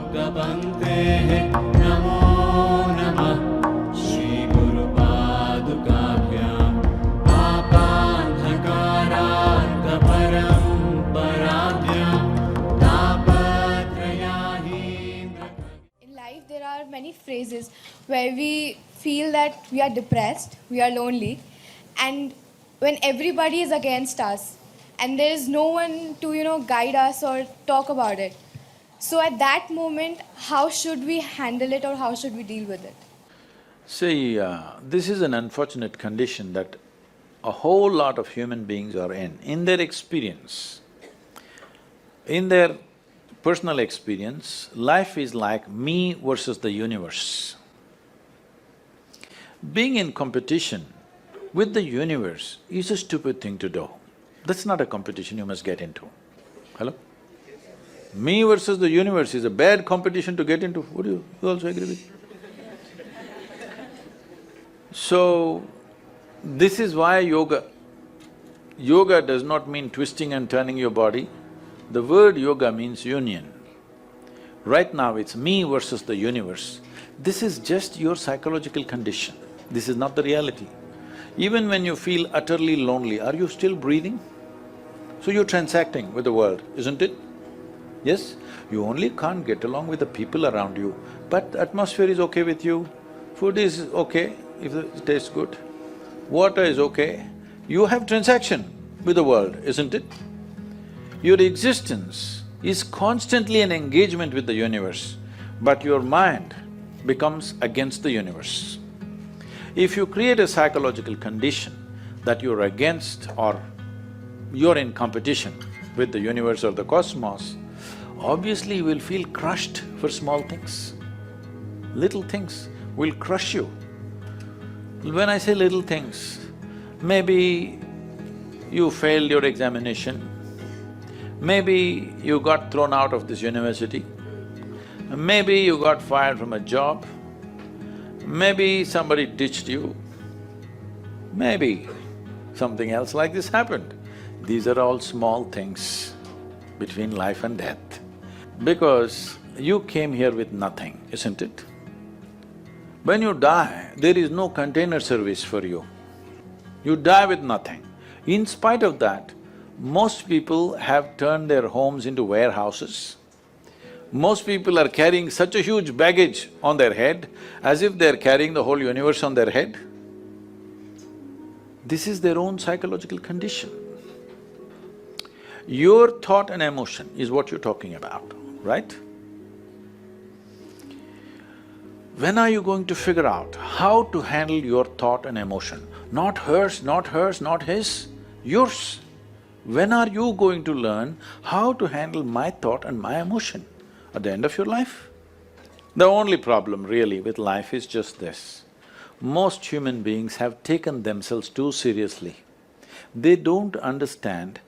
Bhagavante Namo Namah Shri Guru Padukabhyam Papandhakaradha Paramparabhyam Tapatrayahindra. In life, there are many phases where we feel that we are depressed, we are lonely, and when everybody is against us, and there is no one to, guide us or talk about it. So at that moment, how should we handle it or how should we deal with it? See, this is an unfortunate condition that a whole lot of human beings are in. In their experience, in their personal experience, life is like me versus the universe. Being in competition with the universe is a stupid thing to do. That's not a competition you must get into. Hello? Me versus the universe is a bad competition to get into. Would you also agree with me? So, this is why yoga. Yoga does not mean twisting and turning your body. The word yoga means union. Right now it's me versus the universe. This is just your psychological condition. This is not the reality. Even when you feel utterly lonely, are you still breathing? So you're transacting with the world, isn't it? Yes? You only can't get along with the people around you, but the atmosphere is okay with you, food is okay if it tastes good, water is okay. You have transaction with the world, isn't it? Your existence is constantly an engagement with the universe, but your mind becomes against the universe. If you create a psychological condition that you're against or you're in competition with the universe or the cosmos, obviously you will feel crushed for small things. Little things will crush you. When I say little things, maybe you failed your examination, maybe you got thrown out of this university, maybe you got fired from a job, maybe somebody ditched you, maybe something else like this happened. These are all small things between life and death. Because you came here with nothing, isn't it? When you die, there is no container service for you. You die with nothing. In spite of that, most people have turned their homes into warehouses. Most people are carrying such a huge baggage on their head, as if they're carrying the whole universe on their head. This is their own psychological condition. Your thought and emotion is what you're talking about, right? When are you going to figure out how to handle your thought and emotion? Not hers, not hers, not his, yours. When are you going to learn how to handle my thought and my emotion? At the end of your life? The only problem really with life is just this. Most human beings have taken themselves too seriously. They don't understand.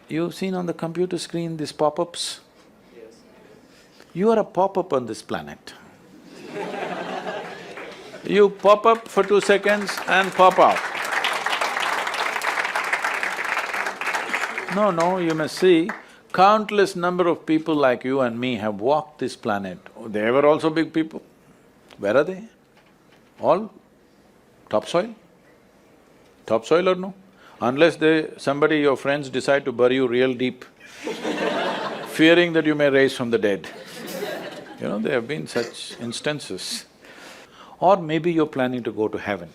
You've seen on the computer screen these pop-ups? Yes. You are a pop-up on this planet. You pop up for 2 seconds and pop out. No, you must see, countless number of people like you and me have walked this planet. They were also big people. Where are they? All topsoil? Topsoil or no? Unless somebody, your friends decide to bury you real deep, fearing that you may rise from the dead. There have been such instances. Or maybe you're planning to go to heaven.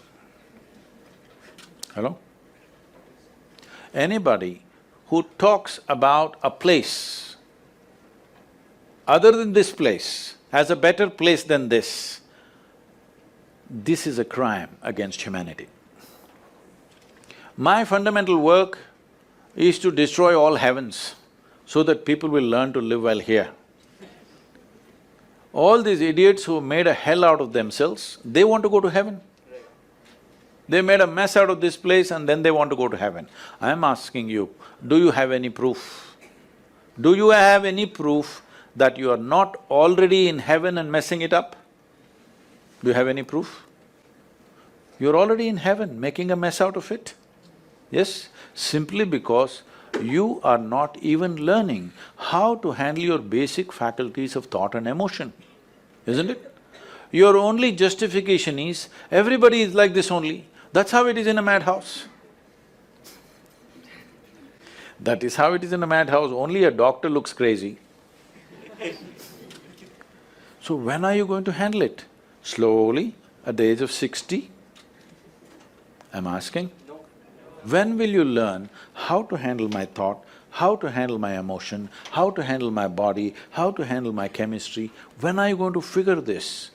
Hello? Anybody who talks about a place other than this place, as a better place than this is a crime against humanity. My fundamental work is to destroy all heavens so that people will learn to live well here. All these idiots who made a hell out of themselves, they want to go to heaven. They made a mess out of this place and then they want to go to heaven. I'm asking you, do you have any proof? Do you have any proof that you are not already in heaven and messing it up? Do you have any proof? You're already in heaven, making a mess out of it. Yes, simply because you are not even learning how to handle your basic faculties of thought and emotion, isn't it? Your only justification is, everybody is like this only. That's how it is in a madhouse. That is how it is in a madhouse, only a doctor looks crazy. So when are you going to handle it? Slowly, at the age of 60? I'm asking. When will you learn how to handle my thought, how to handle my emotion, how to handle my body, how to handle my chemistry? When are you going to figure this?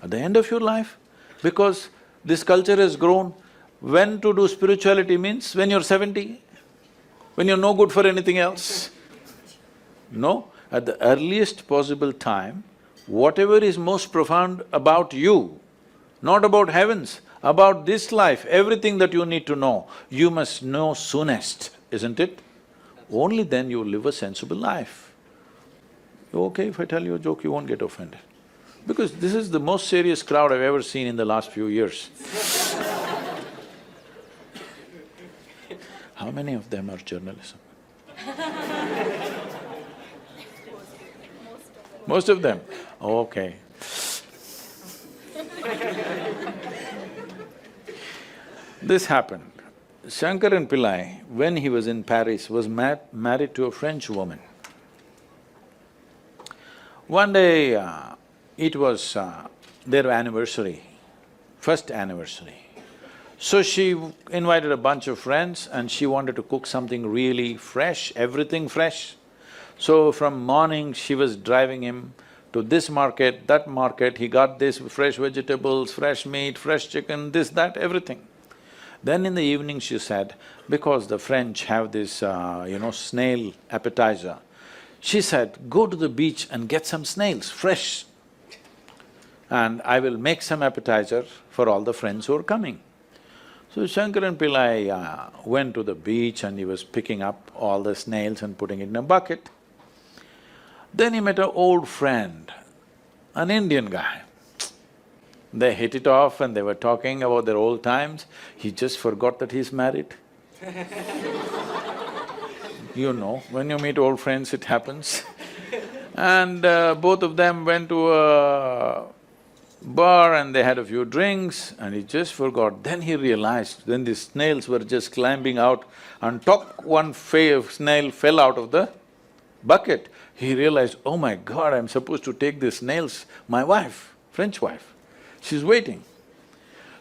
At the end of your life? Because this culture has grown, when to do spirituality means when you're 70, when you're no good for anything else. No, at the earliest possible time, whatever is most profound about you, not about heavens, about this life, everything that you need to know, you must know soonest, isn't it? Only then you live a sensible life. Okay, if I tell you a joke, you won't get offended. Because this is the most serious crowd I've ever seen in the last few years. How many of them are journalism? Most of them? Okay. This happened. Shankaran Pillai, when he was in Paris, was married to a French woman. One day, it was their anniversary, first anniversary. So she invited a bunch of friends and she wanted to cook something really fresh, everything fresh. So from morning, she was driving him to this market, that market, he got this fresh vegetables, fresh meat, fresh chicken, this, that, everything. Then in the evening she said, because the French have this, snail appetizer, she said, go to the beach and get some snails, fresh. And I will make some appetizer for all the friends who are coming. So Shankaran Pillai went to the beach and he was picking up all the snails and putting it in a bucket. Then he met an old friend, an Indian guy. They hit it off and they were talking about their old times. He just forgot that he's married. You know, when you meet old friends, it happens. And both of them went to a bar and they had a few drinks and he just forgot. Then he realized, then the snails were just climbing out and one snail fell out of the bucket. He realized, oh my God, I'm supposed to take these snails, my wife, French wife, she's waiting.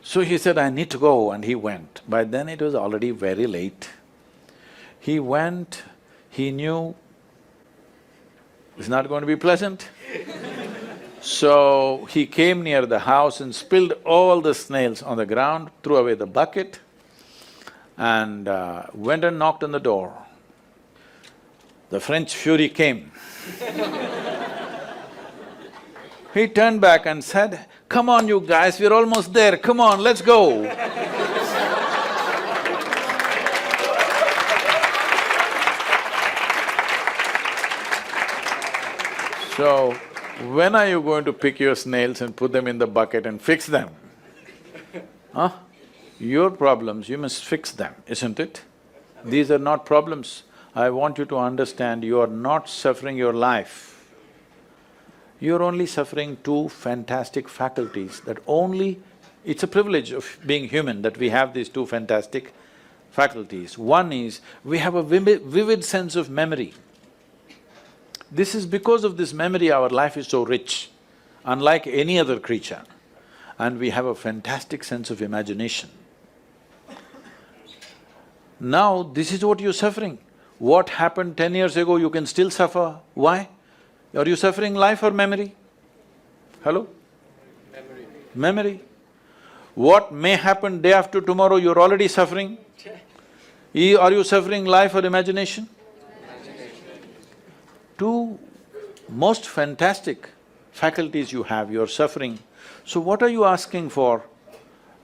So he said, I need to go, and he went. By then it was already very late. He went, he knew it's not going to be pleasant. So he came near the house and spilled all the snails on the ground, threw away the bucket and went and knocked on the door. The French fury came. He turned back and said, come on you guys, we're almost there, come on, let's go. So, when are you going to pick your snails and put them in the bucket and fix them? Huh? Your problems, you must fix them, isn't it? These are not problems. I want you to understand, you are not suffering your life. You're only suffering two fantastic faculties that only… It's a privilege of being human that we have these two fantastic faculties. One is, we have a vivid sense of memory. This is because of this memory our life is so rich, unlike any other creature. And we have a fantastic sense of imagination. Now, this is what you're suffering. What happened 10 years ago, you can still suffer. Why? Are you suffering life or memory? Hello? Memory. Memory. What may happen day after tomorrow, you're already suffering. Are you suffering life or imagination? Two most fantastic faculties you have, you're suffering. So what are you asking for?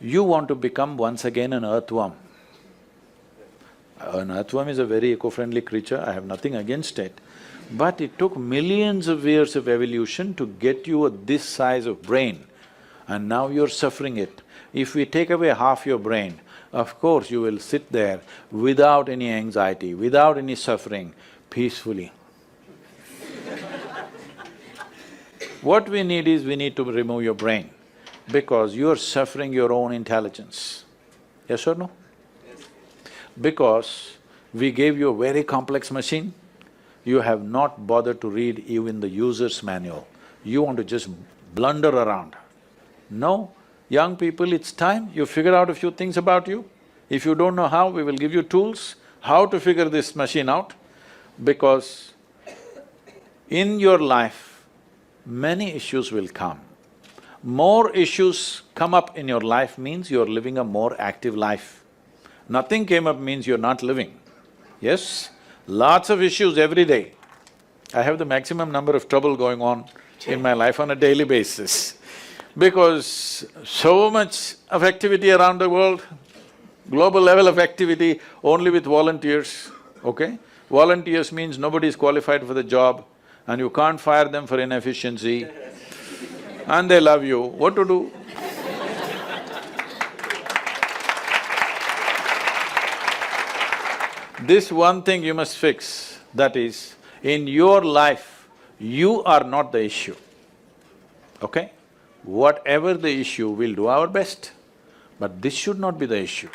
You want to become once again an earthworm. An earthworm is a very eco-friendly creature, I have nothing against it. But it took millions of years of evolution to get you this size of brain, and now you're suffering it. If we take away half your brain, of course you will sit there without any anxiety, without any suffering, peacefully. What we need is, we need to remove your brain, because you're suffering your own intelligence. Yes or no? Because we gave you a very complex machine, you have not bothered to read even the user's manual. You want to just blunder around. No, young people, it's time you figure out a few things about you. If you don't know how, we will give you tools how to figure this machine out, because in your life, many issues will come. More issues come up in your life means you're living a more active life. Nothing came up means you're not living. Yes? Lots of issues every day. I have the maximum number of trouble going on in my life on a daily basis, because so much of activity around the world, global level of activity only with volunteers, okay? Volunteers means nobody is qualified for the job and you can't fire them for inefficiency and they love you, what to do? This one thing you must fix, that is, in your life, you are not the issue, okay? Whatever the issue, we'll do our best, but this should not be the issue.